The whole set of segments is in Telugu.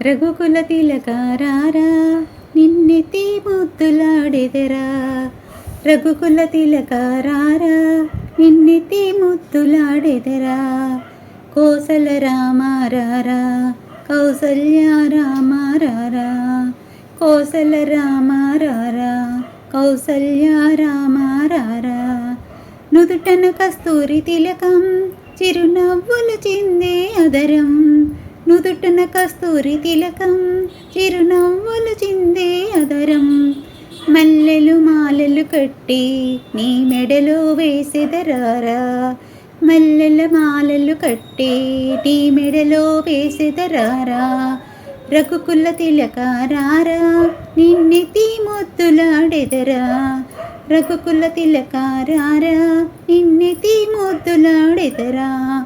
రఘుకుల తిలకారారా నిన్నెత్తి ముద్దులాడెదరా. రఘుకుల తిలకారారా నిన్నెత్తి ముద్దులాడెదరా. కోసల రామారారా కౌసల్య రామారారా. కోసల రామారారా కౌసల్య రామారారా. నుదుటన కస్తూరి తిలకం చిరునవ్వులు చిందే అదరం. నుదుటన కస్తూరి తిలకం చిరునవ్వులు చిందే అదరం. మల్లెలు మాలలు కట్టి నీ మెడలో వేసెదరారా. మల్లెల మాలలు కట్టి నీ మెడలో వేసెదరారా. రఘుకుల తిలకారారా నిన్నెత్తి ముద్దులాడెదరా. రఘుకుల తిలకారారా నిన్నెత్తి ముద్దులాడెదరా.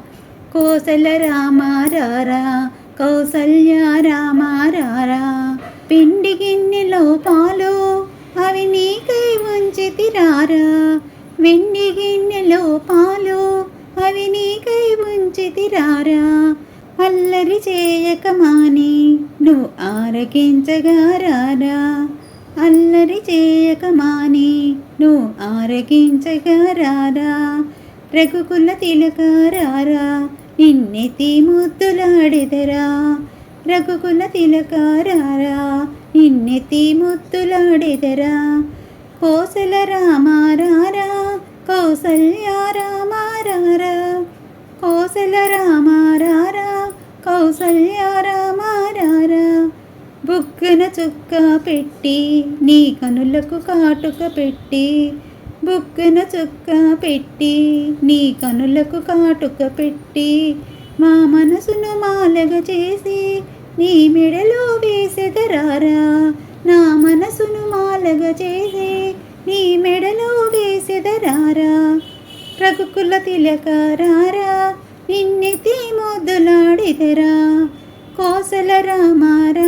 కోసల రామారారా కౌసల్య రామారారా. పిండి గిన్నెలో పాలు అవి నీకై ఉంచితిరారా. వెండి గిన్నెలో పాలు అవి నీకై ఉంచితిరారా. అల్లరి చేయక మాని నువ్వు ఆరగించగారారా. అల్లరి చేయక మాని నువ్వు ఆరగించగారారా. రఘుకుల తిలకారారా నిన్నెత్తి ముద్దులాడెదరా. రఘుకుల తిలకారారా నిన్నెత్తి ముద్దులాడెదరా. కోసల రామారారా కౌసల్య రామారారా. కోసల రామారారా కౌసల్య రామారారా. బుగ్గన చుక్క పెట్టి నీ కనులకు కాటుక పెట్టి. బుగ్గన చుక్క పెట్టి నీ కనులకు కాటుక పెట్టి. మా మనసును మాలగ చేసి నీ మెడలో వేసెదరారా. నా మనసును మాలగ చేసి నీ మెడలో వేసెదరారా. రఘుకుల తిలకారారా నిన్నెత్తి ముద్దులాడెదరా. కోసల రామారా